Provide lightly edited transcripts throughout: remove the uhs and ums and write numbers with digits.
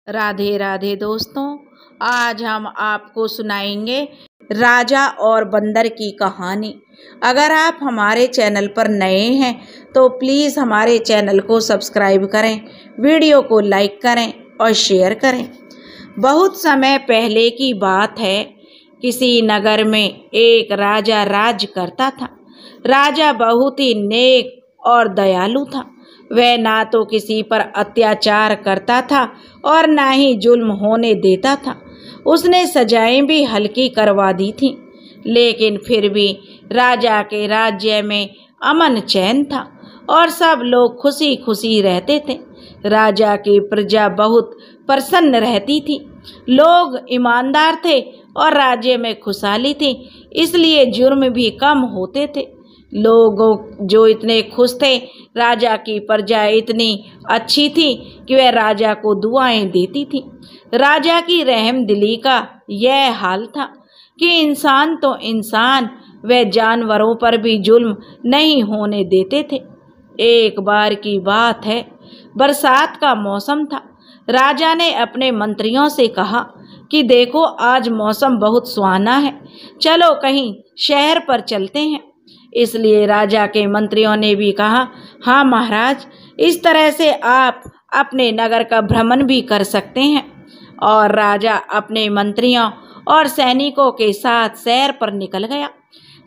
राधे राधे दोस्तों, आज हम आपको सुनाएंगे राजा और बंदर की कहानी। अगर आप हमारे चैनल पर नए हैं तो प्लीज़ हमारे चैनल को सब्सक्राइब करें, वीडियो को लाइक करें और शेयर करें। बहुत समय पहले की बात है, किसी नगर में एक राजा राज करता था। राजा बहुत ही नेक और दयालु था। वह ना तो किसी पर अत्याचार करता था और ना ही जुल्म होने देता था। उसने सजाएं भी हल्की करवा दी थी, लेकिन फिर भी राजा के राज्य में अमन चैन था और सब लोग खुशी खुशी रहते थे। राजा की प्रजा बहुत प्रसन्न रहती थी, लोग ईमानदार थे और राज्य में खुशहाली थी, इसलिए जुर्म भी कम होते थे। लोग जो इतने खुश थे, राजा की प्रजा इतनी अच्छी थी कि वह राजा को दुआएं देती थी। राजा की रहमदिली का यह हाल था कि इंसान तो इंसान, वह जानवरों पर भी जुल्म नहीं होने देते थे। एक बार की बात है, बरसात का मौसम था। राजा ने अपने मंत्रियों से कहा कि देखो, आज मौसम बहुत सुहाना है, चलो कहीं शहर पर चलते हैं। इसलिए राजा के मंत्रियों ने भी कहा, हाँ महाराज, इस तरह से आप अपने नगर का भ्रमण भी कर सकते हैं। और राजा अपने मंत्रियों और सैनिकों के साथ सैर पर निकल गया।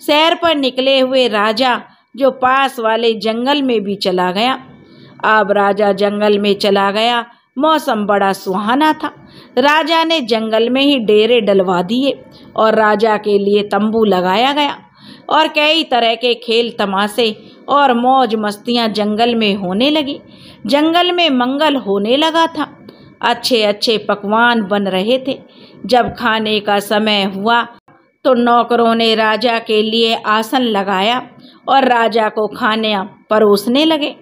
सैर पर निकले हुए राजा जो पास वाले जंगल में भी चला गया। अब राजा जंगल में चला गया, मौसम बड़ा सुहाना था। राजा ने जंगल में ही डेरे डलवा दिए और राजा के लिए तंबू लगाया गया और कई तरह के खेल तमाशे और मौज मस्तियां जंगल में होने लगी। जंगल में मंगल होने लगा था, अच्छे अच्छे पकवान बन रहे थे। जब खाने का समय हुआ तो नौकरों ने राजा के लिए आसन लगाया और राजा को खाना परोसने लगे।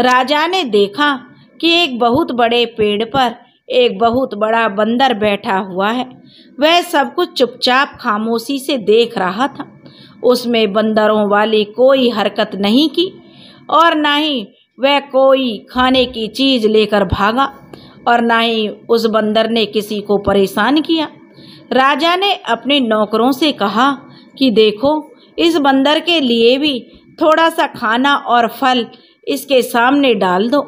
राजा ने देखा कि एक बहुत बड़े पेड़ पर एक बहुत बड़ा बंदर बैठा हुआ है। वह सब कुछ चुपचाप खामोशी से देख रहा था। उसमें बंदरों वाली कोई हरकत नहीं की और ना ही वह कोई खाने की चीज लेकर भागा और ना ही उस बंदर ने किसी को परेशान किया। राजा ने अपने नौकरों से कहा कि देखो, इस बंदर के लिए भी थोड़ा सा खाना और फल इसके सामने डाल दो।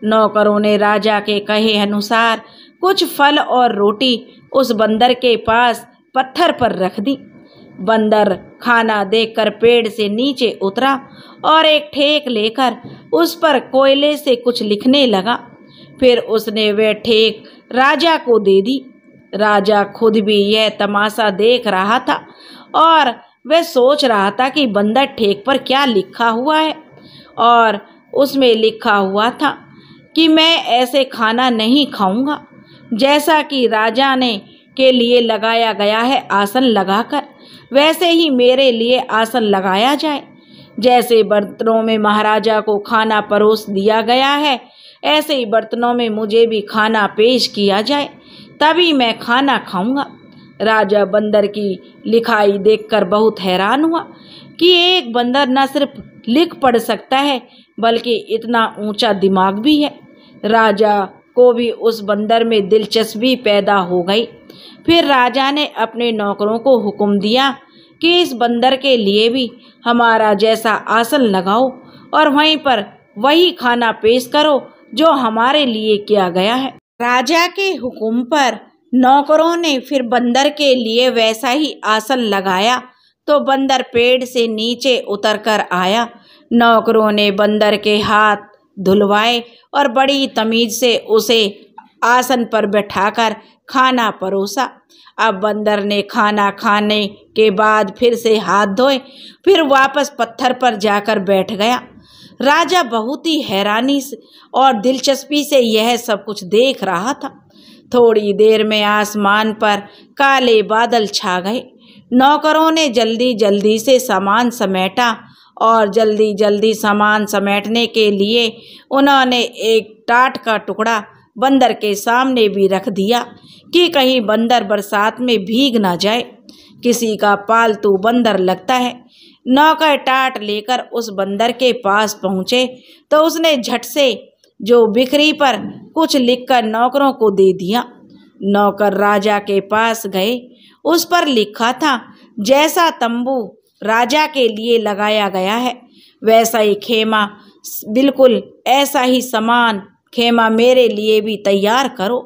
नौकरों ने राजा के कहे अनुसार कुछ फल और रोटी उस बंदर के पास पत्थर पर रख दी। बंदर खाना देखकर पेड़ से नीचे उतरा और एक ठेक लेकर उस पर कोयले से कुछ लिखने लगा। फिर उसने वह ठेक राजा को दे दी। राजा खुद भी यह तमाशा देख रहा था और वह सोच रहा था कि बंदर ठेक पर क्या लिखा हुआ है। और उसमें लिखा हुआ था कि मैं ऐसे खाना नहीं खाऊंगा, जैसा कि राजा ने के लिए लगाया गया है आसन लगाकर, वैसे ही मेरे लिए आसन लगाया जाए। जैसे बर्तनों में महाराजा को खाना परोस दिया गया है, ऐसे ही बर्तनों में मुझे भी खाना पेश किया जाए, तभी मैं खाना खाऊंगा। राजा बंदर की लिखाई देखकर बहुत हैरान हुआ कि एक बंदर न सिर्फ लिख पढ़ सकता है, बल्कि इतना ऊंचा दिमाग भी है। राजा को भी उस बंदर में दिलचस्पी पैदा हो गई। फिर राजा ने अपने नौकरों को हुक्म दिया कि इस बंदर के लिए भी हमारा जैसा आसन लगाओ और वहीं पर वही खाना पेश करो जो हमारे लिए किया गया है। राजा के हुक्म पर नौकरों ने फिर बंदर के लिए वैसा ही आसन लगाया तो बंदर पेड़ से नीचे उतर कर आया। नौकरों ने बंदर के हाथ धुलवाए और बड़ी तमीज से उसे आसन पर बैठाकर खाना परोसा। अब बंदर ने खाना खाने के बाद फिर से हाथ धोए, फिर वापस पत्थर पर जाकर बैठ गया। राजा बहुत ही हैरानी और दिलचस्पी से यह सब कुछ देख रहा था। थोड़ी देर में आसमान पर काले बादल छा गए। नौकरों ने जल्दी जल्दी से सामान समेटा और जल्दी जल्दी सामान समेटने के लिए उन्होंने एक टाट का टुकड़ा बंदर के सामने भी रख दिया कि कहीं बंदर बरसात में भीग ना जाए। किसी का पालतू बंदर लगता है। नौकर टाट लेकर उस बंदर के पास पहुँचे तो उसने झट से जो बिखरी पर कुछ लिखकर नौकरों को दे दिया। नौकर राजा के पास गए। उस पर लिखा था, जैसा तंबू राजा के लिए लगाया गया है वैसा ही खेमा, बिल्कुल ऐसा ही समान खेमा मेरे लिए भी तैयार करो,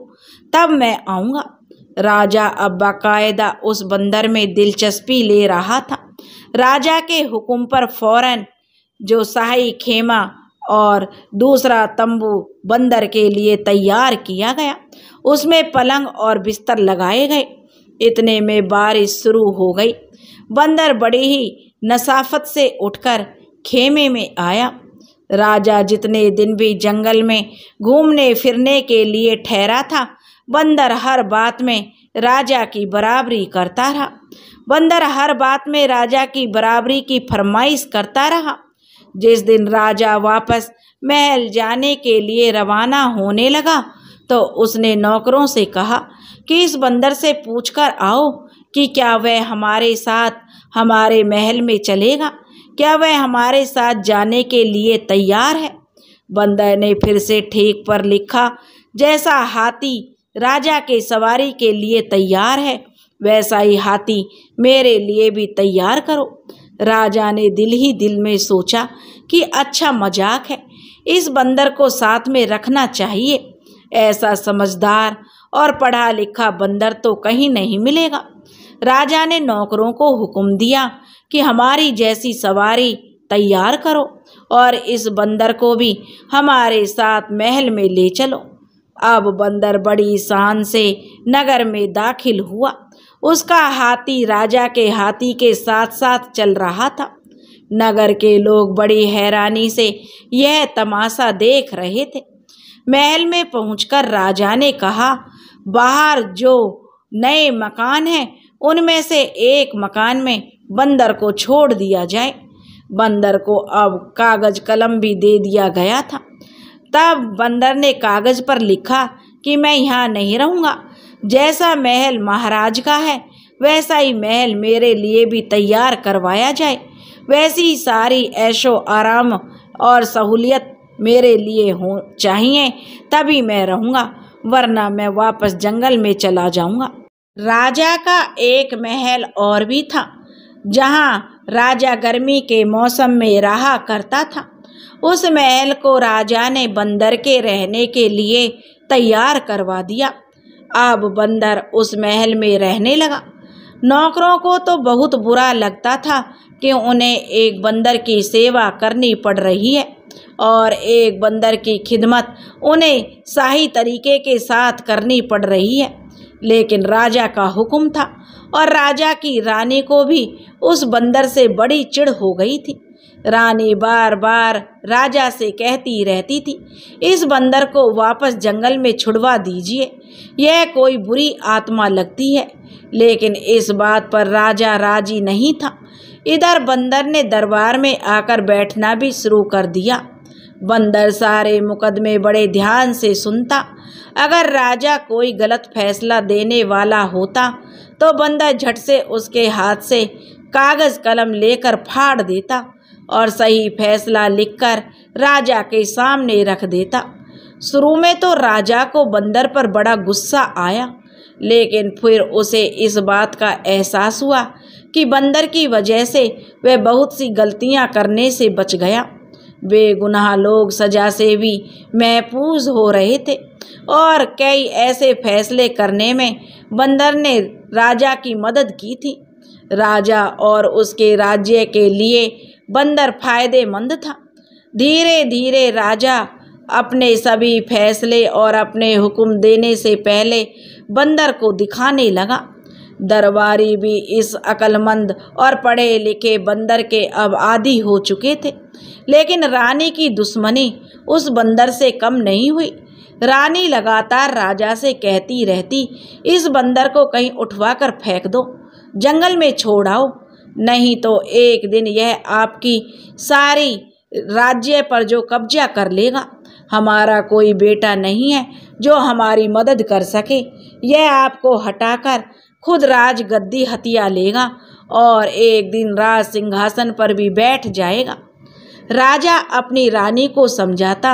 तब मैं आऊँगा। राजा अब बाकायदा उस बंदर में दिलचस्पी ले रहा था। राजा के हुक्म पर फौरन जो शाही खेमा और दूसरा तंबू बंदर के लिए तैयार किया गया, उसमें पलंग और बिस्तर लगाए गए। इतने में बारिश शुरू हो गई। बंदर बड़ी ही नसाफत से उठकर खेमे में आया। राजा जितने दिन भी जंगल में घूमने फिरने के लिए ठहरा था, बंदर हर बात में राजा की बराबरी करता रहा। बंदर हर बात में राजा की बराबरी की फरमाइश करता रहा। जिस दिन राजा वापस महल जाने के लिए रवाना होने लगा तो उसने नौकरों से कहा कि इस बंदर से पूछकर आओ कि क्या वह हमारे साथ हमारे महल में चलेगा, क्या वह हमारे साथ जाने के लिए तैयार है। बंदर ने फिर से ठेक पर लिखा, जैसा हाथी राजा के सवारी के लिए तैयार है वैसा ही हाथी मेरे लिए भी तैयार करो। राजा ने दिल ही दिल में सोचा कि अच्छा मजाक है, इस बंदर को साथ में रखना चाहिए। ऐसा समझदार और पढ़ा लिखा बंदर तो कहीं नहीं मिलेगा। राजा ने नौकरों को हुक्म दिया कि हमारी जैसी सवारी तैयार करो और इस बंदर को भी हमारे साथ महल में ले चलो। अब बंदर बड़ी शान से नगर में दाखिल हुआ। उसका हाथी राजा के हाथी के साथ साथ चल रहा था। नगर के लोग बड़ी हैरानी से यह तमाशा देख रहे थे। महल में पहुंचकर राजा ने कहा, बाहर जो नए मकान हैं उनमें से एक मकान में बंदर को छोड़ दिया जाए। बंदर को अब कागज कलम भी दे दिया गया था। तब बंदर ने कागज पर लिखा कि मैं यहाँ नहीं रहूँगा। जैसा महल महाराज का है वैसा ही महल मेरे लिए भी तैयार करवाया जाए। वैसी सारी ऐशो आराम और सहूलियत मेरे लिए हो चाहिए, तभी मैं रहूँगा, वरना मैं वापस जंगल में चला जाऊँगा। राजा का एक महल और भी था, जहाँ राजा गर्मी के मौसम में रहा करता था। उस महल को राजा ने बंदर के रहने के लिए तैयार करवा दिया। अब बंदर उस महल में रहने लगा। नौकरों को तो बहुत बुरा लगता था कि उन्हें एक बंदर की सेवा करनी पड़ रही है और एक बंदर की खिदमत उन्हें शाही तरीके के साथ करनी पड़ रही है। लेकिन राजा का हुक्म था और राजा की रानी को भी उस बंदर से बड़ी चिढ़ हो गई थी। रानी बार बार राजा से कहती रहती थी, इस बंदर को वापस जंगल में छुड़वा दीजिए, यह कोई बुरी आत्मा लगती है। लेकिन इस बात पर राजा राजी नहीं था। इधर बंदर ने दरबार में आकर बैठना भी शुरू कर दिया। बंदर सारे मुकदमे बड़े ध्यान से सुनता। अगर राजा कोई गलत फैसला देने वाला होता तो बंदर झट से उसके हाथ से कागज कलम लेकर फाड़ देता और सही फैसला लिखकर राजा के सामने रख देता। शुरू में तो राजा को बंदर पर बड़ा गुस्सा आया, लेकिन फिर उसे इस बात का एहसास हुआ कि बंदर की वजह से वह बहुत सी गलतियां करने से बच गया। बेगुनाह लोग सजा से भी महफूज हो रहे थे और कई ऐसे फैसले करने में बंदर ने राजा की मदद की थी। राजा और उसके राज्य के लिए बंदर फायदेमंद था। धीरे धीरे राजा अपने सभी फैसले और अपने हुक्म देने से पहले बंदर को दिखाने लगा। दरबारी भी इस अक्लमंद और पढ़े लिखे बंदर के अब आदी हो चुके थे। लेकिन रानी की दुश्मनी उस बंदर से कम नहीं हुई। रानी लगातार राजा से कहती रहती, इस बंदर को कहीं उठवा कर फेंक दो, जंगल में छोड़ आओ, नहीं तो एक दिन यह आपकी सारी राज्य पर जो कब्जा कर लेगा। हमारा कोई बेटा नहीं है जो हमारी मदद कर सके। यह आपको हटाकर खुद राज गद्दी हथिया लेगा और एक दिन राज सिंहासन पर भी बैठ जाएगा। राजा अपनी रानी को समझाता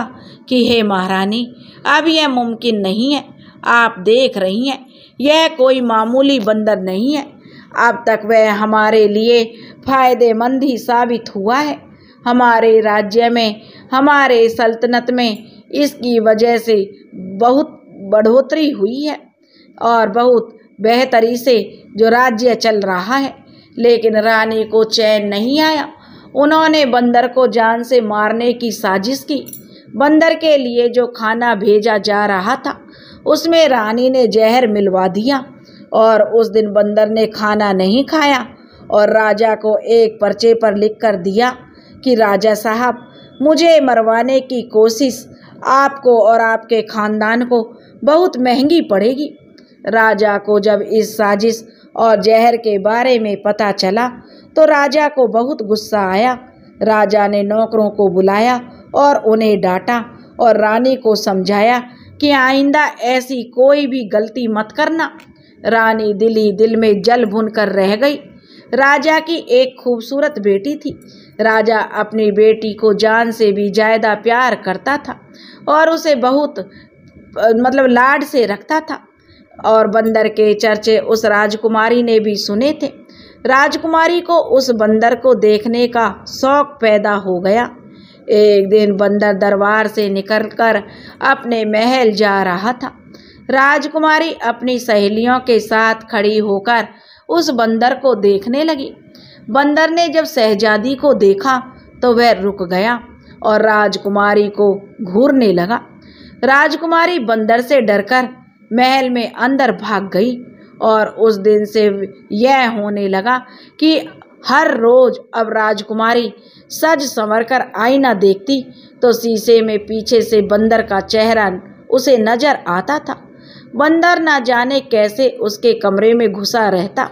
कि हे महारानी, अब यह मुमकिन नहीं है। आप देख रही हैं, यह कोई मामूली बंदर नहीं है। अब तक वह हमारे लिए फ़ायदेमंद ही साबित हुआ है। हमारे राज्य में, हमारे सल्तनत में इसकी वजह से बहुत बढ़ोतरी हुई है और बहुत बेहतरी से जो राज्य चल रहा है। लेकिन रानी को चैन नहीं आया। उन्होंने बंदर को जान से मारने की साजिश की। बंदर के लिए जो खाना भेजा जा रहा था उसमें रानी ने जहर मिलवा दिया और उस दिन बंदर ने खाना नहीं खाया और राजा को एक पर्चे पर लिख कर दिया कि राजा साहब, मुझे मरवाने की कोशिश आपको और आपके खानदान को बहुत महंगी पड़ेगी। राजा को जब इस साजिश और जहर के बारे में पता चला तो राजा को बहुत गुस्सा आया। राजा ने नौकरों को बुलाया और उन्हें डांटा और रानी को समझाया कि आइंदा ऐसी कोई भी गलती मत करना। रानी दिल ही दिल में जल भुन कर रह गई। राजा की एक खूबसूरत बेटी थी। राजा अपनी बेटी को जान से भी ज़्यादा प्यार करता था और उसे बहुत लाड से रखता था। और बंदर के चर्चे उस राजकुमारी ने भी सुने थे। राजकुमारी को उस बंदर को देखने का शौक पैदा हो गया। एक दिन बंदर दरबार से निकलकर अपने महल जा रहा था। राजकुमारी अपनी सहेलियों के साथ खड़ी होकर उस बंदर को देखने लगी। बंदर ने जब शहजादी को देखा तो वह रुक गया और राजकुमारी को घूरने लगा। राजकुमारी बंदर से डरकर महल में अंदर भाग गई और उस दिन से यह होने लगा कि हर रोज अब राजकुमारी सज संवर कर आईना देखती तो शीशे में पीछे से बंदर का चेहरा उसे नजर आता था। बंदर ना जाने कैसे उसके कमरे में घुसा रहता।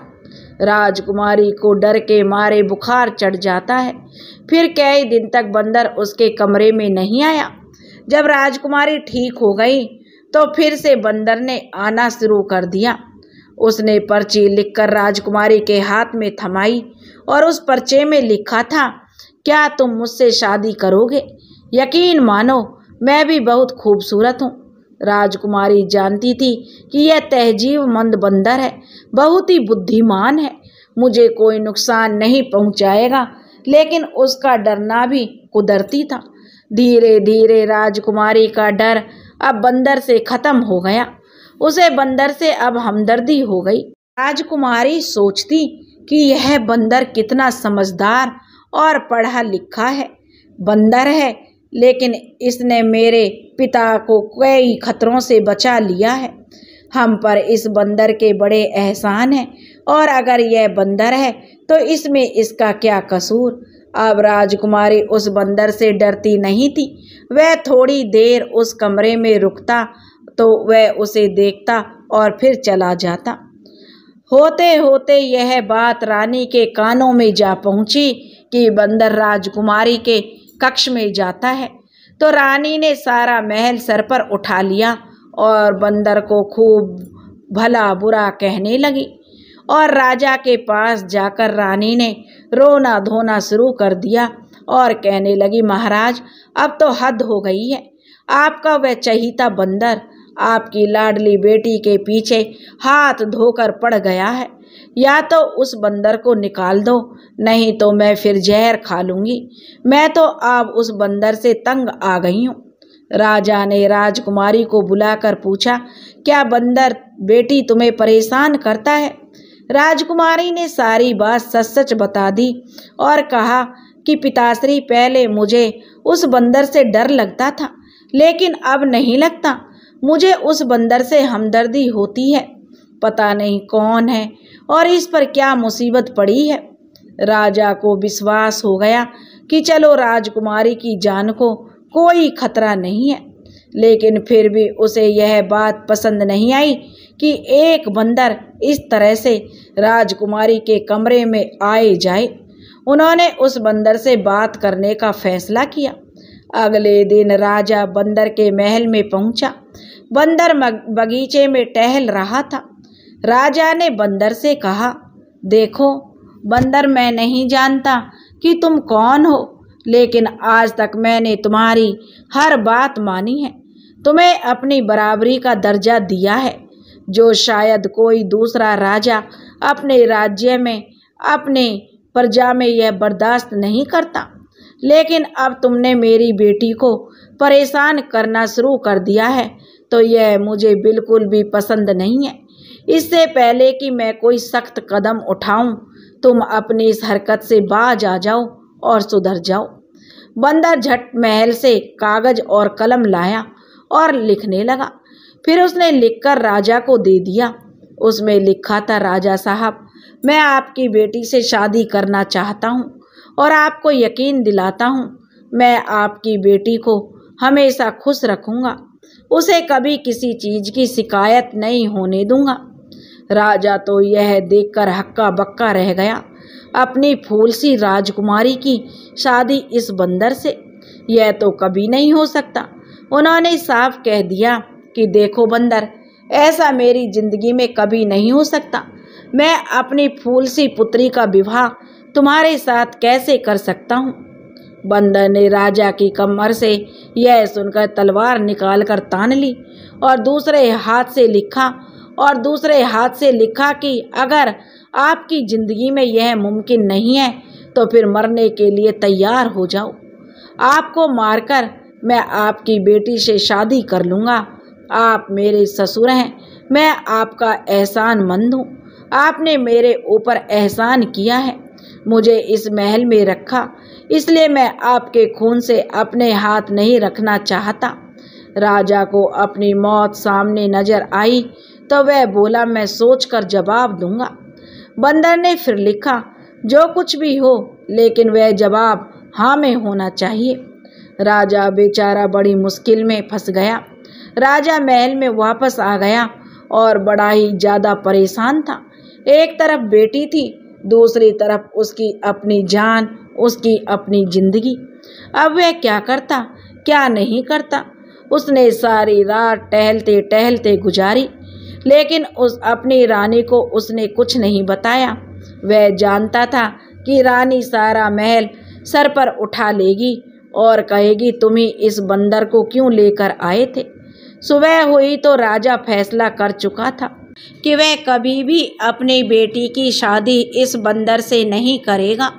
राजकुमारी को डर के मारे बुखार चढ़ जाता है। फिर कई दिन तक बंदर उसके कमरे में नहीं आया। जब राजकुमारी ठीक हो गई तो फिर से बंदर ने आना शुरू कर दिया। उसने पर्ची लिखकर राजकुमारी के हाथ में थमाई और उस पर्चे में लिखा था, क्या तुम मुझसे शादी करोगे? यकीन मानो, मैं भी बहुत खूबसूरत हूँ। राजकुमारी जानती थी कि यह तहजीबमंद बंदर है, बहुत ही बुद्धिमान है, मुझे कोई नुकसान नहीं पहुँचाएगा, लेकिन उसका डरना भी कुदरती था। धीरे धीरे राजकुमारी का डर अब बंदर से खत्म हो गया। उसे बंदर से अब हमदर्दी हो गई। राजकुमारी सोचती कि यह बंदर कितना समझदार और पढ़ा लिखा है। बंदर है लेकिन इसने मेरे पिता को कई खतरों से बचा लिया है। हम पर इस बंदर के बड़े एहसान हैं और अगर यह बंदर है तो इसमें इसका क्या कसूर। अब राजकुमारी उस बंदर से डरती नहीं थी। वह थोड़ी देर उस कमरे में रुकता तो वह उसे देखता और फिर चला जाता। होते होते यह बात रानी के कानों में जा पहुंची कि बंदर राजकुमारी के कक्ष में जाता है। तो रानी ने सारा महल सर पर उठा लिया और बंदर को खूब भला बुरा कहने लगी। और राजा के पास जाकर रानी ने रोना धोना शुरू कर दिया और कहने लगी, महाराज, अब तो हद हो गई है। आपका वह चहीता बंदर आपकी लाडली बेटी के पीछे हाथ धोकर पड़ गया है। या तो उस बंदर को निकाल दो, नहीं तो मैं फिर जहर खा लूँगी। मैं तो अब उस बंदर से तंग आ गई हूँ। राजा ने राजकुमारी को बुलाकर पूछा, क्या बंदर बेटी तुम्हें परेशान करता है? राजकुमारी ने सारी बात सच सच बता दी और कहा कि पिताश्री, पहले मुझे उस बंदर से डर लगता था, लेकिन अब नहीं लगता। मुझे उस बंदर से हमदर्दी होती है। पता नहीं कौन है और इस पर क्या मुसीबत पड़ी है। राजा को विश्वास हो गया कि चलो राजकुमारी की जान को कोई खतरा नहीं है, लेकिन फिर भी उसे यह बात पसंद नहीं आई कि एक बंदर इस तरह से राजकुमारी के कमरे में आए जाए। उन्होंने उस बंदर से बात करने का फैसला किया। अगले दिन राजा बंदर के महल में पहुंचा। बंदर बगीचे में टहल रहा था। राजा ने बंदर से कहा, देखो बंदर, मैं नहीं जानता कि तुम कौन हो, लेकिन आज तक मैंने तुम्हारी हर बात मानी है, तुम्हें अपनी बराबरी का दर्जा दिया है, जो शायद कोई दूसरा राजा अपने राज्य में, अपने प्रजा में यह बर्दाश्त नहीं करता। लेकिन अब तुमने मेरी बेटी को परेशान करना शुरू कर दिया है, तो यह मुझे बिल्कुल भी पसंद नहीं है। इससे पहले कि मैं कोई सख्त कदम उठाऊं, तुम अपनी इस हरकत से बाज आ जाओ और सुधर जाओ। बंदर झट महल से कागज और कलम लाया और लिखने लगा। फिर उसने लिखकर राजा को दे दिया। उसमें लिखा था, राजा साहब, मैं आपकी बेटी से शादी करना चाहता हूँ और आपको यकीन दिलाता हूँ, मैं आपकी बेटी को हमेशा खुश रखूँगा, उसे कभी किसी चीज़ की शिकायत नहीं होने दूँगा। राजा तो यह देखकर हक्का बक्का रह गया। अपनी फूल सी राजकुमारी की शादी इस बंदर से, यह तो कभी नहीं हो सकता। उन्होंने साफ कह दिया कि देखो बंदर, ऐसा मेरी जिंदगी में कभी नहीं हो सकता। मैं अपनी फूल सी पुत्री का विवाह तुम्हारे साथ कैसे कर सकता हूँ। बंदर ने राजा की कमर से यह सुनकर तलवार निकालकर तान ली और दूसरे हाथ से लिखा कि अगर आपकी जिंदगी में यह मुमकिन नहीं है तो फिर मरने के लिए तैयार हो जाओ। आपको मारकर मैं आपकी बेटी से शादी कर लूँगा। आप मेरे ससुर हैं, मैं आपका एहसानमंद हूँ। आपने मेरे ऊपर एहसान किया है, मुझे इस महल में रखा, इसलिए मैं आपके खून से अपने हाथ नहीं रखना चाहता। राजा को अपनी मौत सामने नजर आई तो वह बोला, मैं सोचकर जवाब दूंगा। बंदर ने फिर लिखा, जो कुछ भी हो, लेकिन वह जवाब हाँ में होना चाहिए। राजा बेचारा बड़ी मुश्किल में फंस गया। राजा महल में वापस आ गया और बड़ा ही ज़्यादा परेशान था। एक तरफ बेटी थी, दूसरी तरफ उसकी अपनी जान, उसकी अपनी जिंदगी। अब वह क्या करता, क्या नहीं करता। उसने सारी रात टहलते टहलते गुजारी, लेकिन उस अपनी रानी को उसने कुछ नहीं बताया। वह जानता था कि रानी सारा महल सर पर उठा लेगी और कहेगी, तुम ही इस बंदर को क्यों लेकर आए थे। सुबह हुई तो राजा फैसला कर चुका था कि वह कभी भी अपनी बेटी की शादी इस बंदर से नहीं करेगा।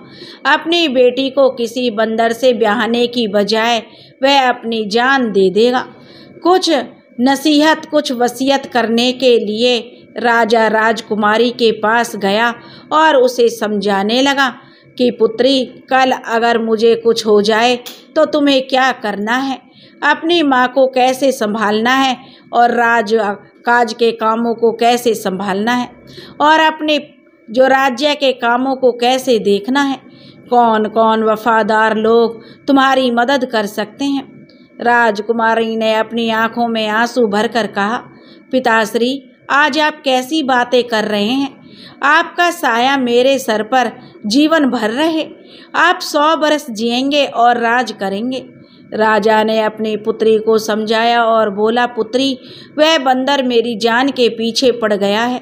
अपनी बेटी को किसी बंदर से ब्याहने की बजाय वह अपनी जान दे देगा। कुछ नसीहत, कुछ वसीयत करने के लिए राजा राजकुमारी के पास गया और उसे समझाने लगा कि पुत्री, कल अगर मुझे कुछ हो जाए तो तुम्हें क्या करना है, अपनी माँ को कैसे संभालना है और काज के कामों को कैसे संभालना है और अपने जो राज्य के कामों को कैसे देखना है। कौन कौन वफादार लोग तुम्हारी मदद कर सकते हैं। राजकुमारी ने अपनी आंखों में आंसू भरकर कहा, पिताश्री, आज आप कैसी बातें कर रहे हैं। आपका साया मेरे सर पर जीवन भर रहे। आप 100 बरस जिएंगे और राज करेंगे। राजा ने अपनी पुत्री को समझाया और बोला, पुत्री, वह बंदर मेरी जान के पीछे पड़ गया है।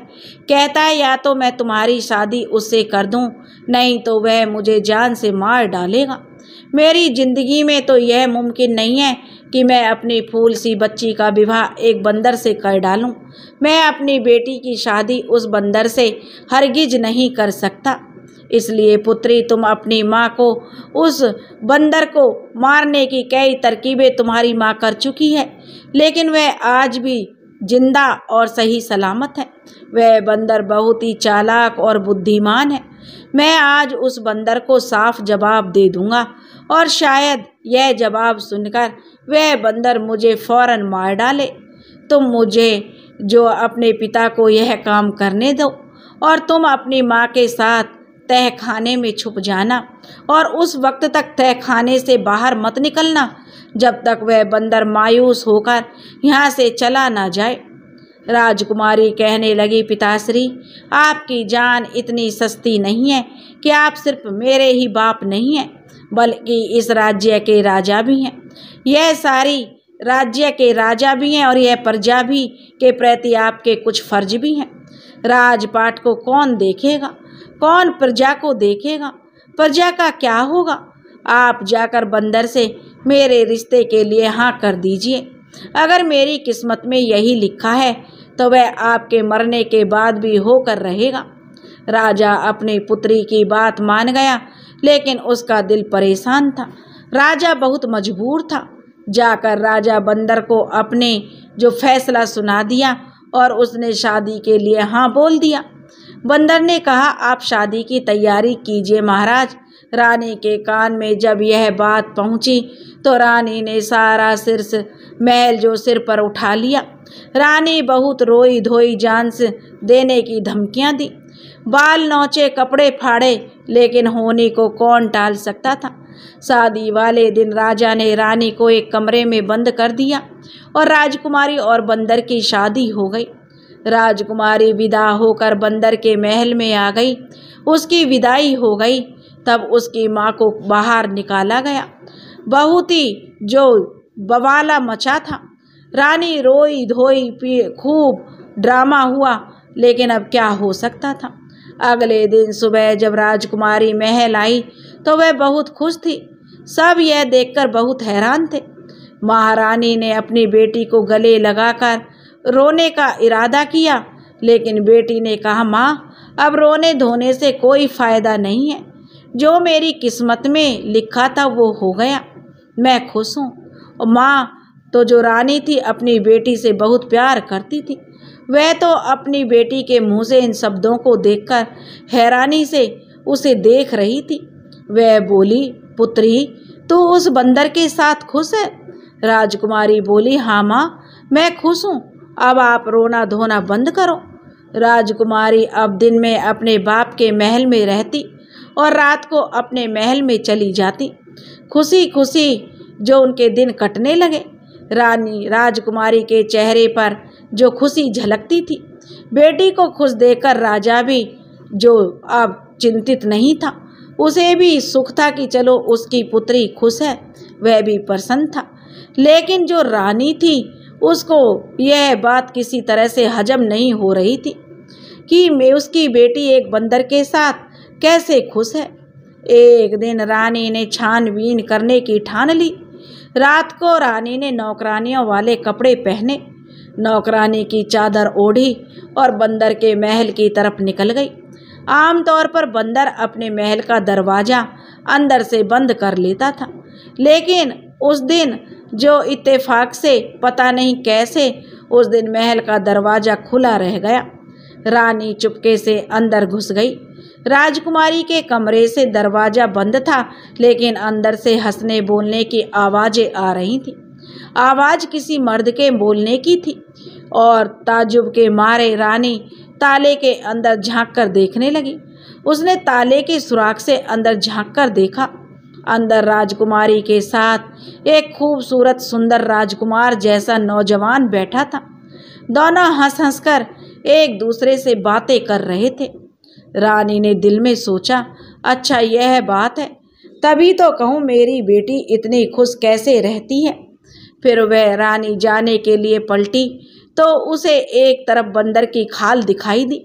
कहता है या तो मैं तुम्हारी शादी उससे कर दूं, नहीं तो वह मुझे जान से मार डालेगा। मेरी जिंदगी में तो यह मुमकिन नहीं है कि मैं अपनी फूल सी बच्ची का विवाह एक बंदर से कर डालूं। मैं अपनी बेटी की शादी उस बंदर से हरगिज नहीं कर सकता। इसलिए पुत्री, तुम अपनी माँ को, उस बंदर को मारने की कई तरकीबें तुम्हारी माँ कर चुकी है, लेकिन वह आज भी जिंदा और सही सलामत है। वह बंदर बहुत ही चालाक और बुद्धिमान है। मैं आज उस बंदर को साफ जवाब दे दूंगा और शायद यह जवाब सुनकर वह बंदर मुझे फौरन मार डाले। तुम मुझे जो अपने पिता को यह काम करने दो और तुम अपनी माँ के साथ तह खाने में छुप जाना और उस वक्त तक तह खाने से बाहर मत निकलना जब तक वह बंदर मायूस होकर यहाँ से चला ना जाए। राजकुमारी कहने लगी, पिताश्री, आपकी जान इतनी सस्ती नहीं है कि आप सिर्फ मेरे ही बाप नहीं हैं, बल्कि इस राज्य के राजा भी हैं। यह सारी राज्य के राजा भी हैं और यह प्रजा भी के प्रति आपके कुछ फर्ज भी हैं। राजपाट को कौन देखेगा, कौन प्रजा को देखेगा। प्रजा का क्या होगा। आप जाकर बंदर से मेरे रिश्ते के लिए हाँ कर दीजिए। अगर मेरी किस्मत में यही लिखा है तो वह आपके मरने के बाद भी होकर रहेगा। राजा अपनी पुत्री की बात मान गया, लेकिन उसका दिल परेशान था। राजा बहुत मजबूर था। जाकर राजा बंदर को अपने जो फैसला सुना दिया और उसने शादी के लिए हाँ बोल दिया। बंदर ने कहा, आप शादी की तैयारी कीजिए महाराज। रानी के कान में जब यह बात पहुंची तो रानी ने सारा महल जो सिर पर उठा लिया। रानी बहुत रोई धोई जान से देने की धमकियां दी, बाल नोचे, कपड़े फाड़े, लेकिन होने को कौन टाल सकता था। शादी वाले दिन राजा ने रानी को एक कमरे में बंद कर दिया और राजकुमारी और बंदर की शादी हो गई। राजकुमारी विदा होकर बंदर के महल में आ गई। उसकी विदाई हो गई। तब उसकी माँ को बाहर निकाला गया। बहुत ही जो बवाला मचा था। रानी रोई धोई, खूब ड्रामा हुआ, लेकिन अब क्या हो सकता था। अगले दिन सुबह जब राजकुमारी महल आई तो वह बहुत खुश थी। सब यह देखकर बहुत हैरान थे। महारानी ने अपनी बेटी को गले लगाकर रोने का इरादा किया, लेकिन बेटी ने कहा, माँ अब रोने धोने से कोई फायदा नहीं है। जो मेरी किस्मत में लिखा था वो हो गया। मैं खुश हूँ। और माँ तो जो रानी थी अपनी बेटी से बहुत प्यार करती थी। वह तो अपनी बेटी के मुंह से इन शब्दों को देखकर हैरानी से उसे देख रही थी। वह बोली, पुत्री तू उस बंदर के साथ खुश है? राजकुमारी बोली, हाँ माँ मैं खुश हूँ। अब आप रोना धोना बंद करो। राजकुमारी अब दिन में अपने बाप के महल में रहती और रात को अपने महल में चली जाती। खुशी खुशी जो उनके दिन कटने लगे। राजकुमारी के चेहरे पर जो खुशी झलकती थी। बेटी को खुश देखकर राजा भी जो अब चिंतित नहीं था, उसे भी सुख था कि चलो उसकी पुत्री खुश है, वह भी प्रसन्न था। लेकिन जो रानी थी उसको यह बात किसी तरह से हजम नहीं हो रही थी कि उसकी बेटी एक बंदर के साथ कैसे खुश है। एक दिन रानी ने छानबीन करने की ठान ली। रात को रानी ने नौकरानियों वाले कपड़े पहने, नौकरानी की चादर ओढ़ी और बंदर के महल की तरफ निकल गई। आमतौर पर बंदर अपने महल का दरवाज़ा अंदर से बंद कर लेता था, लेकिन उस दिन जो इत्तेफाक से पता नहीं कैसे उस दिन महल का दरवाज़ा खुला रह गया। रानी चुपके से अंदर घुस गई। राजकुमारी के कमरे से दरवाज़ा बंद था, लेकिन अंदर से हंसने बोलने की आवाज़ें आ रही थी। आवाज़ किसी मर्द के बोलने की थी और ताज्जुब के मारे रानी ताले के अंदर झांक कर देखने लगी। उसने ताले के सुराख से अंदर झांक कर देखा। अंदर राजकुमारी के साथ एक खूबसूरत सुंदर राजकुमार जैसा नौजवान बैठा था। दोनों हंस हंस कर एक दूसरे से बातें कर रहे थे। रानी ने दिल में सोचा, अच्छा यह बात है, तभी तो कहूँ मेरी बेटी इतनी खुश कैसे रहती है। फिर वह रानी जाने के लिए पलटी तो उसे एक तरफ बंदर की खाल दिखाई दी।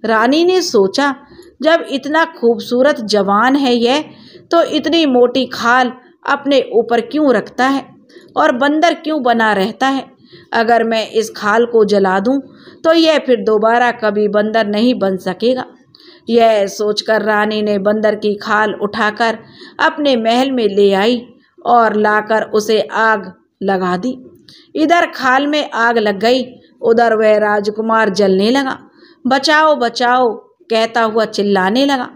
रानी ने सोचा, जब इतना खूबसूरत जवान है यह, तो इतनी मोटी खाल अपने ऊपर क्यों रखता है और बंदर क्यों बना रहता है। अगर मैं इस खाल को जला दूं तो यह फिर दोबारा कभी बंदर नहीं बन सकेगा। यह सोचकर रानी ने बंदर की खाल उठाकर अपने महल में ले आई और लाकर उसे आग लगा दी। इधर खाल में आग लग गई, उधर वह राजकुमार जलने लगा। बचाओ बचाओ कहता हुआ चिल्लाने लगा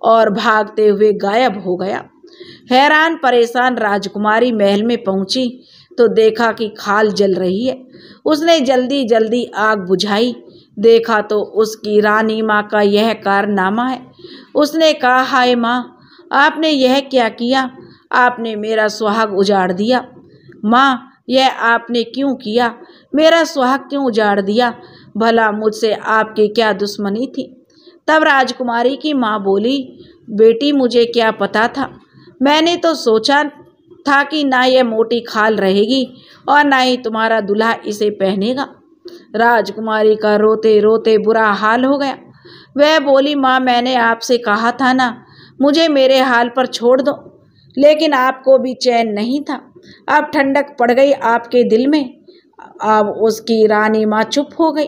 और भागते हुए गायब हो गया। हैरान परेशान राजकुमारी महल में पहुंची तो देखा कि खाल जल रही है। उसने जल्दी जल्दी आग बुझाई। देखा तो उसकी रानी माँ का यह कारनामा है। उसने कहा, हाय माँ, आपने यह क्या किया? आपने मेरा सुहाग उजाड़ दिया। माँ, यह आपने क्यों किया? मेरा सुहाग क्यों उजाड़ दिया? भला मुझसे आपकी क्या दुश्मनी थी? तब राजकुमारी की माँ बोली, बेटी मुझे क्या पता था, मैंने तो सोचा था कि ना यह मोटी खाल रहेगी और ना ही तुम्हारा दूल्हा इसे पहनेगा। राजकुमारी का रोते रोते बुरा हाल हो गया। वह बोली, माँ मैंने आपसे कहा था ना, मुझे मेरे हाल पर छोड़ दो। लेकिन आपको भी चैन नहीं था। अब ठंडक पड़ गई आपके दिल में। अब उसकी रानी माँ चुप हो गई।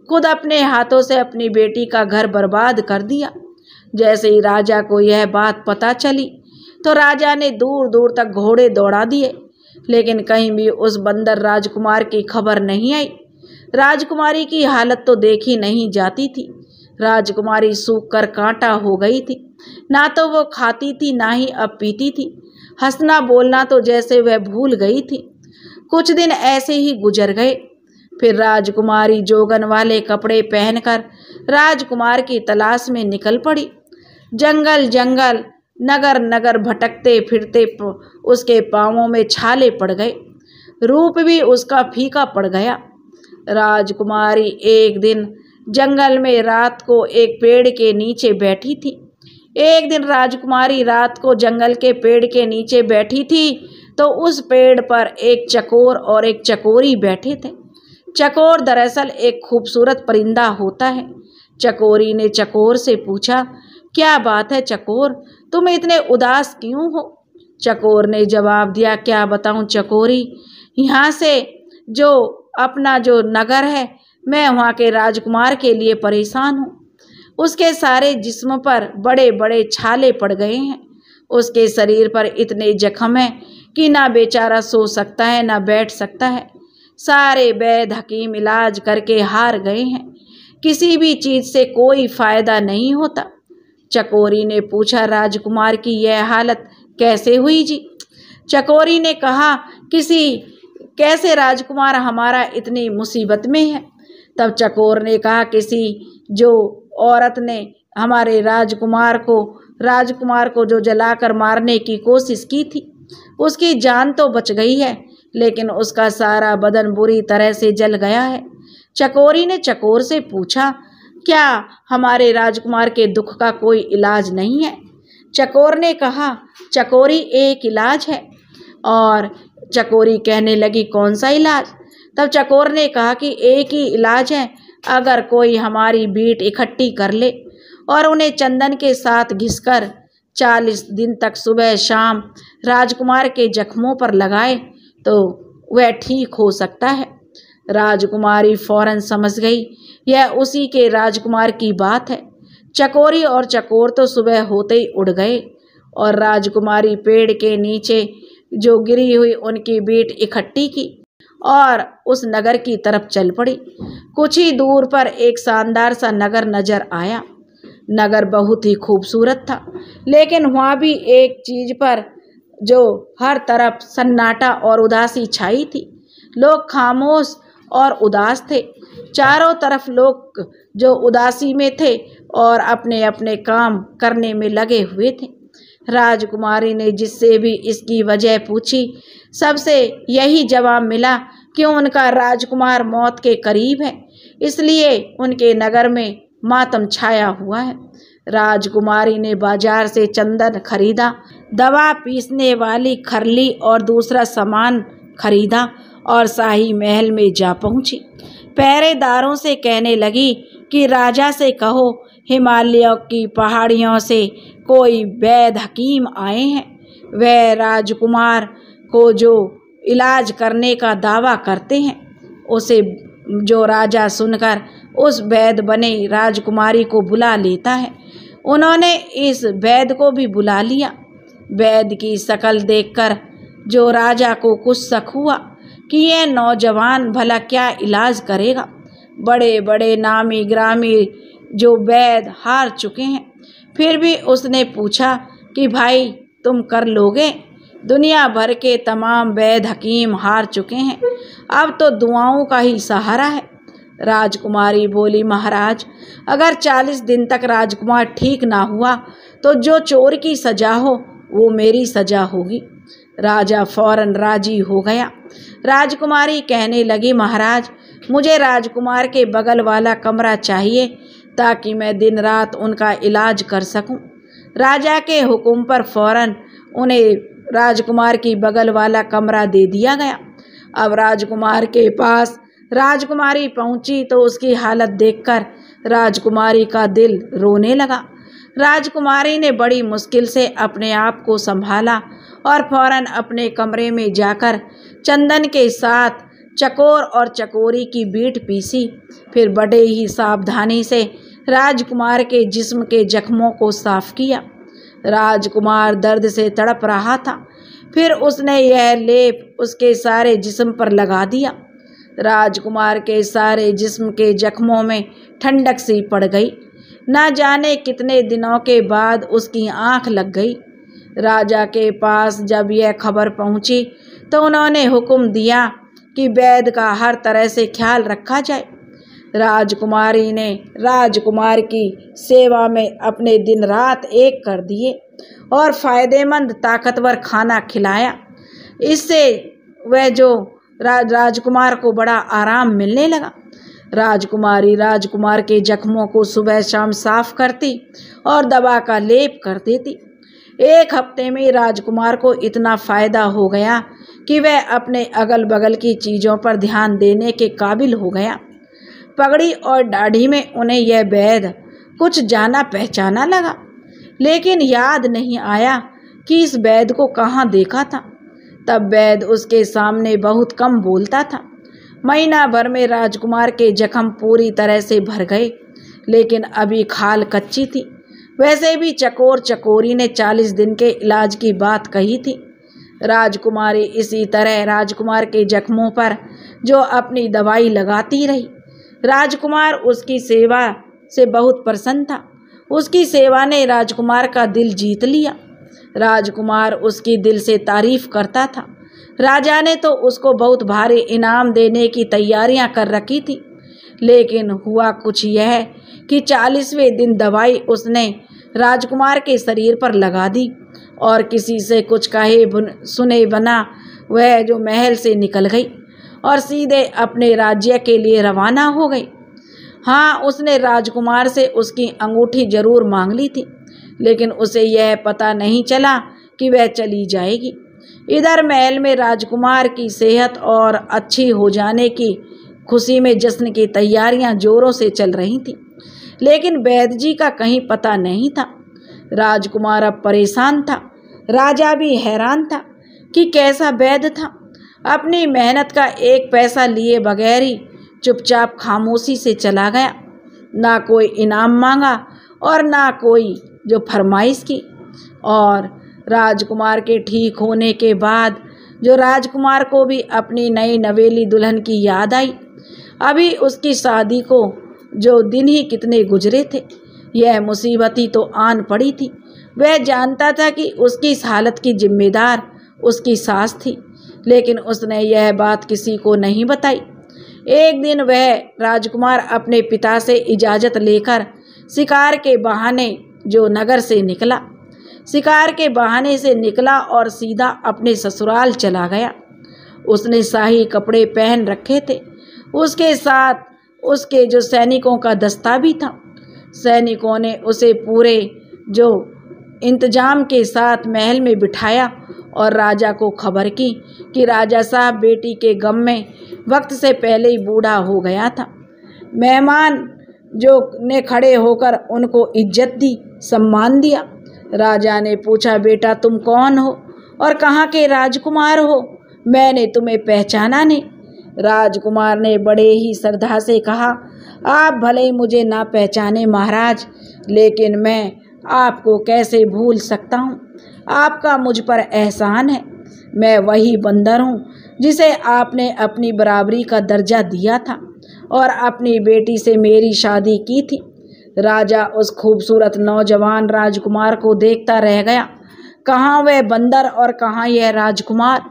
खुद अपने हाथों से अपनी बेटी का घर बर्बाद कर दिया। जैसे ही राजा को यह बात पता चली तो राजा ने दूर दूर तक घोड़े दौड़ा दिए, लेकिन कहीं भी उस बंदर राजकुमार की खबर नहीं आई। राजकुमारी की हालत तो देखी नहीं जाती थी। राजकुमारी सूख कर कांटा हो गई थी। ना तो वो खाती थी, ना ही अब पीती थी। हंसना बोलना तो जैसे वह भूल गई थी। कुछ दिन ऐसे ही गुजर गए। फिर राजकुमारी जोगन वाले कपड़े पहनकर राजकुमार की तलाश में निकल पड़ी। जंगल जंगल, नगर नगर भटकते फिरते उसके पांवों में छाले पड़ गए। रूप भी उसका फीका पड़ गया। राजकुमारी एक दिन जंगल में रात को एक पेड़ के नीचे बैठी थी। एक दिन राजकुमारी रात को जंगल के पेड़ के नीचे बैठी थी तो उस पेड़ पर एक चकोर और एक चकोरी बैठे थे। चकोर दरअसल एक खूबसूरत परिंदा होता है। चकोरी ने चकोर से पूछा, क्या बात है चकोर, तुम इतने उदास क्यों हो? चकोर ने जवाब दिया, क्या बताऊं चकोरी, यहाँ से जो अपना जो नगर है, मैं वहाँ के राजकुमार के लिए परेशान हूँ। उसके सारे जिस्म पर बड़े बड़े छाले पड़ गए हैं। उसके शरीर पर इतने जख्म हैं कि ना बेचारा सो सकता है ना बैठ सकता है। सारे वैद्य हकीम इलाज करके हार गए हैं। किसी भी चीज़ से कोई फायदा नहीं होता। चकोरी ने पूछा, राजकुमार की यह हालत कैसे हुई जी? चकोरी ने कहा, कैसे राजकुमार हमारा इतनी मुसीबत में है। तब चकोर ने कहा, किसी जो औरत ने हमारे राजकुमार को जो जलाकर मारने की कोशिश की थी, उसकी जान तो बच गई है, लेकिन उसका सारा बदन बुरी तरह से जल गया है। चकोरी ने चकोर से पूछा, क्या हमारे राजकुमार के दुख का कोई इलाज नहीं है? चकोर ने कहा, चकोरी एक इलाज है। और चकोरी कहने लगी, कौन सा इलाज? तब चकोर ने कहा कि एक ही इलाज है, अगर कोई हमारी बीट इकट्ठी कर ले और उन्हें चंदन के साथ घिसकर 40 दिन तक सुबह शाम राजकुमार के जख्मों पर लगाए तो वह ठीक हो सकता है। राजकुमारी फौरन समझ गई यह उसी के राजकुमार की बात है। चकोरी और चकोर तो सुबह होते ही उड़ गए और राजकुमारी पेड़ के नीचे जो गिरी हुई उनकी बीट इकट्ठी की और उस नगर की तरफ चल पड़ी। कुछ ही दूर पर एक शानदार सा नगर नजर आया। नगर बहुत ही खूबसूरत था, लेकिन वहाँ भी एक चीज पर जो हर तरफ सन्नाटा और उदासी छाई थी। लोग खामोश और उदास थे। चारों तरफ लोग जो उदासी में थे और अपने अपने काम करने में लगे हुए थे। राजकुमारी ने जिससे भी इसकी वजह पूछी, सबसे यही जवाब मिला कि उनका राजकुमार मौत के करीब है, इसलिए उनके नगर में मातम छाया हुआ है। राजकुमारी ने बाजार से चंदन खरीदा, दवा पीसने वाली खरली और दूसरा सामान खरीदा और शाही महल में जा पहुंची। पहरेदारों से कहने लगी कि राजा से कहो हिमालयों की पहाड़ियों से कोई वैद्य हकीम आए हैं। वह राजकुमार को जो इलाज करने का दावा करते हैं, उसे जो राजा सुनकर उस वैद्य बने राजकुमारी को बुला लेता है। उन्होंने इस वैद्य को भी बुला लिया। वैद्य की शक्ल देखकर जो राजा को कुछ शक हुआ कि यह नौजवान भला क्या इलाज करेगा। बड़े बड़े नामी ग्रामी जो वैद्य हार चुके हैं, फिर भी उसने पूछा कि भाई तुम कर लोगे? दुनिया भर के तमाम वैद्य हकीम हार चुके हैं, अब तो दुआओं का ही सहारा है। राजकुमारी बोली, महाराज अगर 40 दिन तक राजकुमार ठीक ना हुआ तो जो चोर की सजा हो वो मेरी सजा होगी। राजा फौरन राजी हो गया। राजकुमारी कहने लगी, महाराज मुझे राजकुमार के बगल वाला कमरा चाहिए ताकि मैं दिन रात उनका इलाज कर सकूं। राजा के हुक्म पर फौरन उन्हें राजकुमार की बगल वाला कमरा दे दिया गया। अब राजकुमार के पास राजकुमारी पहुंची तो उसकी हालत देखकर राजकुमारी का दिल रोने लगा। राजकुमारी ने बड़ी मुश्किल से अपने आप को संभाला और फौरन अपने कमरे में जाकर चंदन के साथ चकोर और चकोरी की बीट पीसी। फिर बड़े ही सावधानी से राजकुमार के जिस्म के जख्मों को साफ किया। राजकुमार दर्द से तड़प रहा था। फिर उसने यह लेप उसके सारे जिस्म पर लगा दिया। राजकुमार के सारे जिस्म के जख्मों में ठंडक सी पड़ गई। ना जाने कितने दिनों के बाद उसकी आंख लग गई। राजा के पास जब यह खबर पहुंची तो उन्होंने हुक्म दिया कि वैद्य का हर तरह से ख्याल रखा जाए। राजकुमारी ने राजकुमार की सेवा में अपने दिन रात एक कर दिए और फायदेमंद ताकतवर खाना खिलाया। इससे वह जो राजकुमार को बड़ा आराम मिलने लगा। राजकुमारी राजकुमार के जख्मों को सुबह शाम साफ करती और दवा का लेप कर देती। एक हफ्ते में राजकुमार को इतना फायदा हो गया कि वह अपने अगल बगल की चीज़ों पर ध्यान देने के काबिल हो गया। पगड़ी और दाढ़ी में उन्हें यह वैद्य कुछ जाना पहचाना लगा, लेकिन याद नहीं आया कि इस वैद्य को कहाँ देखा था। तब वैद्य उसके सामने बहुत कम बोलता था। महीना भर में राजकुमार के जख्म पूरी तरह से भर गए, लेकिन अभी खाल कच्ची थी। वैसे भी चकोर चकोरी ने 40 दिन के इलाज की बात कही थी। राजकुमारी इसी तरह राजकुमार के जख्मों पर जो अपनी दवाई लगाती रही। राजकुमार उसकी सेवा से बहुत प्रसन्न था। उसकी सेवा ने राजकुमार का दिल जीत लिया। राजकुमार उसकी दिल से तारीफ करता था। राजा ने तो उसको बहुत भारी इनाम देने की तैयारियां कर रखी थी, लेकिन हुआ कुछ यह कि 40वें दिन दवाई उसने राजकुमार के शरीर पर लगा दी और किसी से कुछ कहे सुने बना वह जो महल से निकल गई और सीधे अपने राज्य के लिए रवाना हो गई। हाँ, उसने राजकुमार से उसकी अंगूठी जरूर मांग ली थी, लेकिन उसे यह पता नहीं चला कि वह चली जाएगी। इधर महल में राजकुमार की सेहत और अच्छी हो जाने की खुशी में जश्न की तैयारियां जोरों से चल रही थीं, लेकिन वैद्य जी का कहीं पता नहीं था। राजकुमार अब परेशान था। राजा भी हैरान था कि कैसा वैद्य था। अपनी मेहनत का एक पैसा लिए बगैर ही चुपचाप खामोशी से चला गया। ना कोई इनाम मांगा और ना कोई जो फरमाइश की। और राजकुमार के ठीक होने के बाद जो राजकुमार को भी अपनी नई नवेली दुल्हन की याद आई। अभी उसकी शादी को जो दिन ही कितने गुजरे थे। यह मुसीबत ही तो आन पड़ी थी। वह जानता था कि उसकी इस हालत की जिम्मेदार उसकी सास थी, लेकिन उसने यह बात किसी को नहीं बताई। एक दिन वह राजकुमार अपने पिता से इजाज़त लेकर शिकार के बहाने जो नगर से निकला। शिकार के बहाने से निकला और सीधा अपने ससुराल चला गया। उसने शाही कपड़े पहन रखे थे। उसके साथ उसके जो सैनिकों का दस्ता भी था। सैनिकों ने उसे पूरे जो इंतजाम के साथ महल में बिठाया और राजा को खबर की कि राजा साहब बेटी के गम में वक्त से पहले ही बूढ़ा हो गया था। मेहमान जो ने खड़े होकर उनको इज्जत दी, सम्मान दिया। राजा ने पूछा, बेटा तुम कौन हो और कहाँ के राजकुमार हो? मैंने तुम्हें पहचाना नहीं। राजकुमार ने बड़े ही श्रद्धा से कहा, आप भले ही मुझे ना पहचाने महाराज, लेकिन मैं आपको कैसे भूल सकता हूँ। आपका मुझ पर एहसान है। मैं वही बंदर हूँ जिसे आपने अपनी बराबरी का दर्जा दिया था और अपनी बेटी से मेरी शादी की थी। राजा उस खूबसूरत नौजवान राजकुमार को देखता रह गया। कहाँ वह बंदर और कहाँ यह राजकुमार।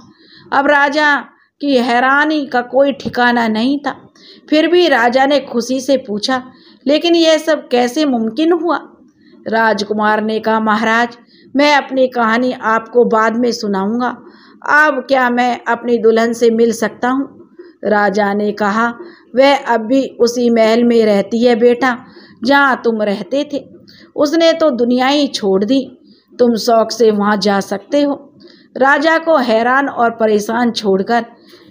अब राजा की हैरानी का कोई ठिकाना नहीं था। फिर भी राजा ने खुशी से पूछा, लेकिन यह सब कैसे मुमकिन हुआ? राजकुमार ने कहा, महाराज मैं अपनी कहानी आपको बाद में सुनाऊंगा। अब क्या मैं अपनी दुल्हन से मिल सकता हूँ? राजा ने कहा, वह अब भी उसी महल में रहती है बेटा जहाँ तुम रहते थे। उसने तो दुनिया ही छोड़ दी। तुम शौक से वहाँ जा सकते हो। राजा को हैरान और परेशान छोड़कर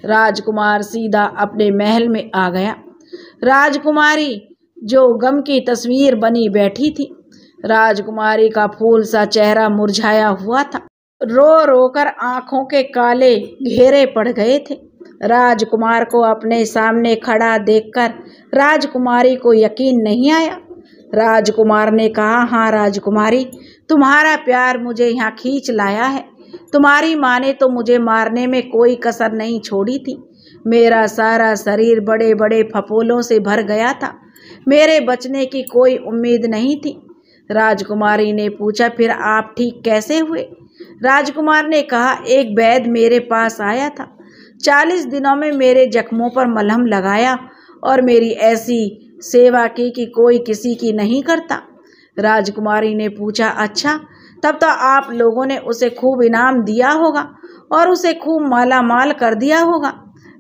राजकुमार सीधा अपने महल में आ गया। राजकुमारी जो गम की तस्वीर बनी बैठी थी। राजकुमारी का फूल सा चेहरा मुरझाया हुआ था। रो रोकर आंखों के काले घेरे पड़ गए थे। राजकुमार को अपने सामने खड़ा देखकर राजकुमारी को यकीन नहीं आया। राजकुमार ने कहा, हाँ राजकुमारी, तुम्हारा प्यार मुझे यहाँ खींच लाया है। तुम्हारी माँ ने तो मुझे मारने में कोई कसर नहीं छोड़ी थी। मेरा सारा शरीर बड़े बड़े फफोलों से भर गया था। मेरे बचने की कोई उम्मीद नहीं थी। राजकुमारी ने पूछा, फिर आप ठीक कैसे हुए? राजकुमार ने कहा, एक वैद्य मेरे पास आया था। 40 दिनों में मेरे जख्मों पर मलहम लगाया और मेरी ऐसी सेवा की कि कोई किसी की नहीं करता। राजकुमारी ने पूछा, अच्छा, तब तो आप लोगों ने उसे खूब इनाम दिया होगा और उसे खूब माला माल कर दिया होगा।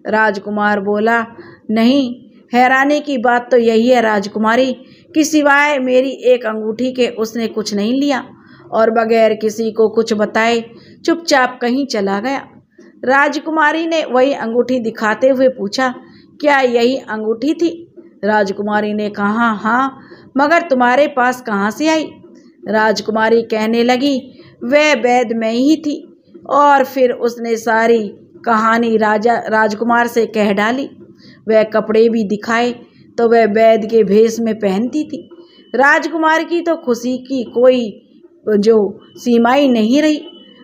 राजकुमार बोला, नहीं, हैरानी की बात तो यही है राजकुमारी कि सिवाय मेरी एक अंगूठी के उसने कुछ नहीं लिया और बगैर किसी को कुछ बताए चुपचाप कहीं चला गया। राजकुमारी ने वही अंगूठी दिखाते हुए पूछा, क्या यही अंगूठी थी? राजकुमारी ने कहा, हाँ, मगर तुम्हारे पास कहाँ से आई? राजकुमारी कहने लगी, वह वैद्य में ही थी। और फिर उसने सारी कहानी राजकुमार से कह डाली। वह कपड़े भी दिखाए तो वह वैद्य के भेष में पहनती थी। राजकुमार की तो खुशी की कोई जो सीमा ही नहीं रही।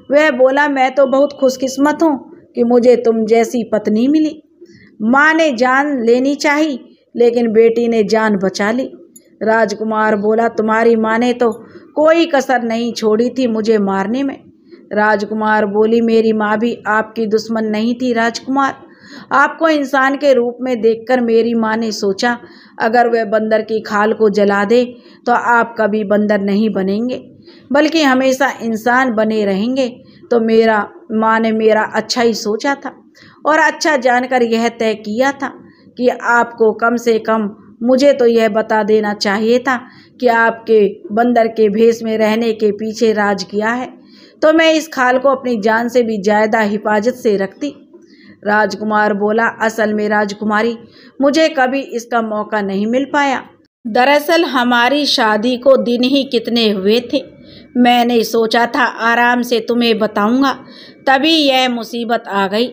वह बोला, मैं तो बहुत खुशकिस्मत हूँ कि मुझे तुम जैसी पत्नी मिली। माँ ने जान लेनी चाहिए लेकिन बेटी ने जान बचा ली। राजकुमार बोला, तुम्हारी माँ ने तो कोई कसर नहीं छोड़ी थी मुझे मारने में। राजकुमार बोली, मेरी माँ भी आपकी दुश्मन नहीं थी राजकुमार। आपको इंसान के रूप में देखकर मेरी माँ ने सोचा, अगर वह बंदर की खाल को जला दे तो आप कभी बंदर नहीं बनेंगे बल्कि हमेशा इंसान बने रहेंगे। तो माँ ने मेरा अच्छा ही सोचा था और अच्छा जानकर यह तय किया था कि आपको कम से कम मुझे तो यह बता देना चाहिए था कि आपके बंदर के भेष में रहने के पीछे राज किया है, तो मैं इस खाल को अपनी जान से भी ज़्यादा हिफाजत से रखती। राजकुमार बोला, असल में राजकुमारी, मुझे कभी इसका मौका नहीं मिल पाया। दरअसल हमारी शादी को दिन ही कितने हुए थे। मैंने सोचा था आराम से तुम्हें बताऊंगा, तभी यह मुसीबत आ गई।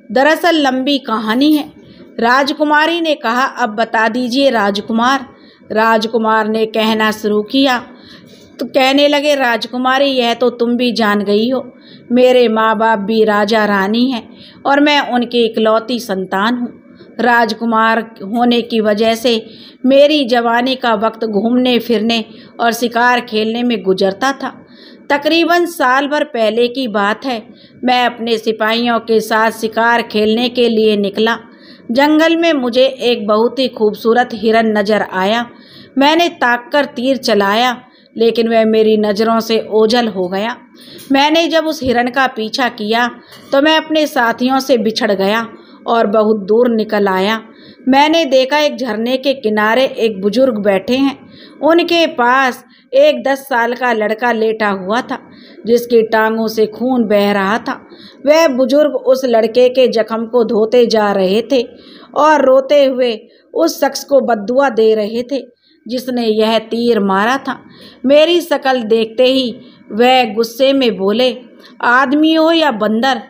दरअसल लंबी कहानी है। राजकुमारी ने कहा, अब बता दीजिए राजकुमार। राजकुमार ने कहना शुरू किया तो कहने लगे, राजकुमारी, यह तो तुम भी जान गई हो, मेरे माँ बाप भी राजा रानी हैं और मैं उनकी इकलौती संतान हूँ। राजकुमार होने की वजह से मेरी जवानी का वक्त घूमने फिरने और शिकार खेलने में गुजरता था। तकरीबन साल भर पहले की बात है। मैं अपने सिपाहियों के साथ शिकार खेलने के लिए निकला। जंगल में मुझे एक बहुत ही खूबसूरत हिरन नजर आया। मैंने ताक कर तीर चलाया लेकिन वह मेरी नज़रों से ओझल हो गया। मैंने जब उस हिरन का पीछा किया तो मैं अपने साथियों से बिछड़ गया और बहुत दूर निकल आया। मैंने देखा एक झरने के किनारे एक बुजुर्ग बैठे हैं। उनके पास एक 10 साल का लड़का लेटा हुआ था जिसकी टांगों से खून बह रहा था। वह बुजुर्ग उस लड़के के जख्म को धोते जा रहे थे और रोते हुए उस शख्स को बद्दुआ दे रहे थे जिसने यह तीर मारा था। मेरी शक्ल देखते ही वह गुस्से में बोले, आदमी हो या बंदर,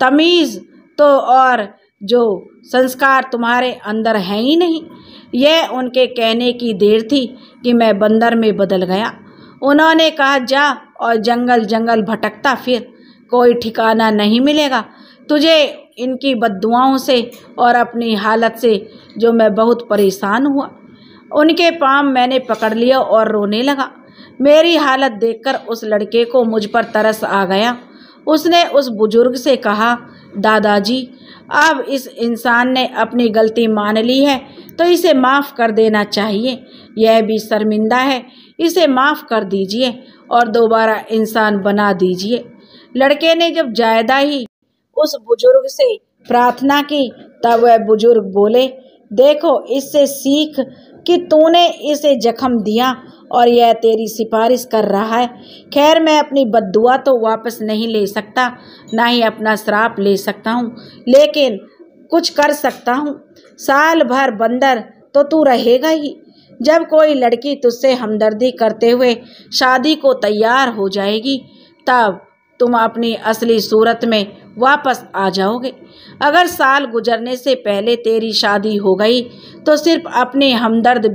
तमीज़ तो और जो संस्कार तुम्हारे अंदर है ही नहीं। यह उनके कहने की देर थी कि मैं बंदर में बदल गया। उन्होंने कहा, जा और जंगल जंगल भटकता फिर, कोई ठिकाना नहीं मिलेगा तुझे इनकी बद्दुआओं से और अपनी हालत से जो मैं बहुत परेशान हुआ। उनके पाँव मैंने पकड़ लिया और रोने लगा। मेरी हालत देखकर उस लड़के को मुझ पर तरस आ गया। उसने उस बुजुर्ग से कहा, दादाजी, अब इस इंसान ने अपनी गलती मान ली है तो इसे माफ़ कर देना चाहिए। यह भी शर्मिंदा है, इसे माफ़ कर दीजिए और दोबारा इंसान बना दीजिए। लड़के ने जब ज़्यादा ही उस बुजुर्ग से प्रार्थना की तब वह बुजुर्ग बोले, देखो, इससे सीख कि तूने इसे जख्म दिया और यह तेरी सिफारिश कर रहा है। खैर, मैं अपनी बद्दुआ तो वापस नहीं ले सकता, ना ही अपना श्राप ले सकता हूँ, लेकिन कुछ कर सकता हूँ। साल भर बंदर तो तू रहेगा ही। जब कोई लड़की तुझसे हमदर्दी करते हुए शादी को तैयार हो जाएगी तब तुम अपनी असली सूरत में वापस आ जाओगे। अगर साल गुजरने से पहले तेरी शादी हो गई तो सिर्फ अपनी हमदर्द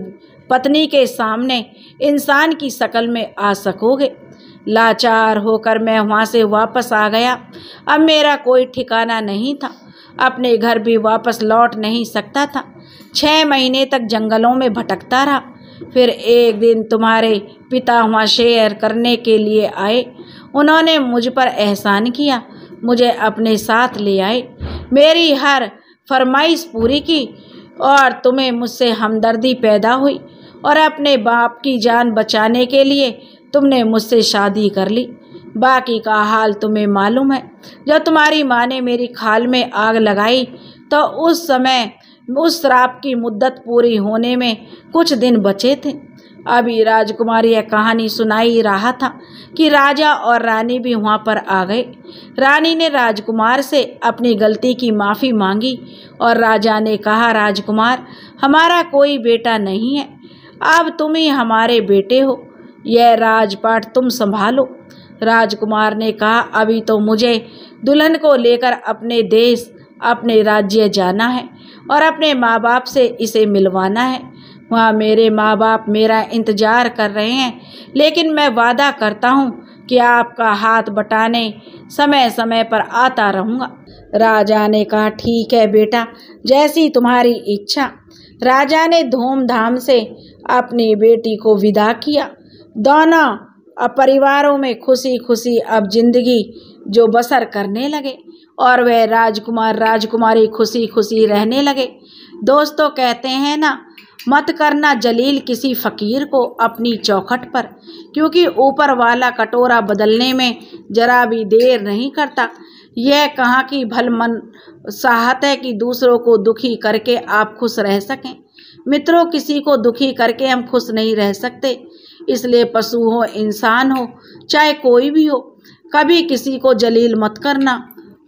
पत्नी के सामने इंसान की शक्ल में आ सकोगे। लाचार होकर मैं वहाँ से वापस आ गया। अब मेरा कोई ठिकाना नहीं था, अपने घर भी वापस लौट नहीं सकता था। 6 महीने तक जंगलों में भटकता रहा। फिर एक दिन तुम्हारे पिता वहाँ शेयर करने के लिए आए। उन्होंने मुझ पर एहसान किया, मुझे अपने साथ ले आए, मेरी हर फरमाइश पूरी की और तुम्हें मुझसे हमदर्दी पैदा हुई और अपने बाप की जान बचाने के लिए तुमने मुझसे शादी कर ली। बाकी का हाल तुम्हें मालूम है। जब तुम्हारी माँ ने मेरी खाल में आग लगाई तो उस समय उस श्राप की मुद्दत पूरी होने में कुछ दिन बचे थे। अभी राजकुमार यह कहानी सुनाई रहा था कि राजा और रानी भी वहाँ पर आ गए। रानी ने राजकुमार से अपनी गलती की माफ़ी मांगी और राजा ने कहा, राजकुमार, हमारा कोई बेटा नहीं है, अब तुम ही हमारे बेटे हो, यह राजपाट तुम संभालो। राजकुमार ने कहा, अभी तो मुझे दुल्हन को लेकर अपने देश अपने राज्य जाना है और अपने माँ बाप से इसे मिलवाना है। वहाँ मेरे माँ बाप मेरा इंतज़ार कर रहे हैं, लेकिन मैं वादा करता हूँ कि आपका हाथ बटाने समय समय पर आता रहूँगा। राजा ने कहा, ठीक है बेटा, जैसी तुम्हारी इच्छा। राजा ने धूमधाम से अपनी बेटी को विदा किया। दोनों अब परिवारों में खुशी खुशी अब जिंदगी जो बसर करने लगे और वह राजकुमार राजकुमारी खुशी खुशी रहने लगे। दोस्तों, कहते हैं ना, मत करना जलील किसी फ़कीर को अपनी चौखट पर, क्योंकि ऊपर वाला कटोरा बदलने में जरा भी देर नहीं करता। यह कहाँ की भलमन चाहत है कि दूसरों को दुखी करके आप खुश रह सकें। मित्रों, किसी को दुखी करके हम खुश नहीं रह सकते। इसलिए पशु हो, इंसान हो, चाहे कोई भी हो, कभी किसी को जलील मत करना।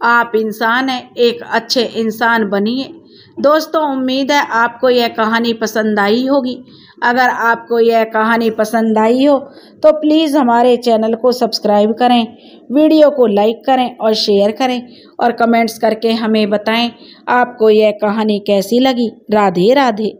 आप इंसान हैं, एक अच्छे इंसान बनिए। दोस्तों, उम्मीद है आपको यह कहानी पसंद आई होगी। अगर आपको यह कहानी पसंद आई हो तो प्लीज़ हमारे चैनल को सब्सक्राइब करें, वीडियो को लाइक करें और शेयर करें और कमेंट्स करके हमें बताएं आपको यह कहानी कैसी लगी। राधे राधे।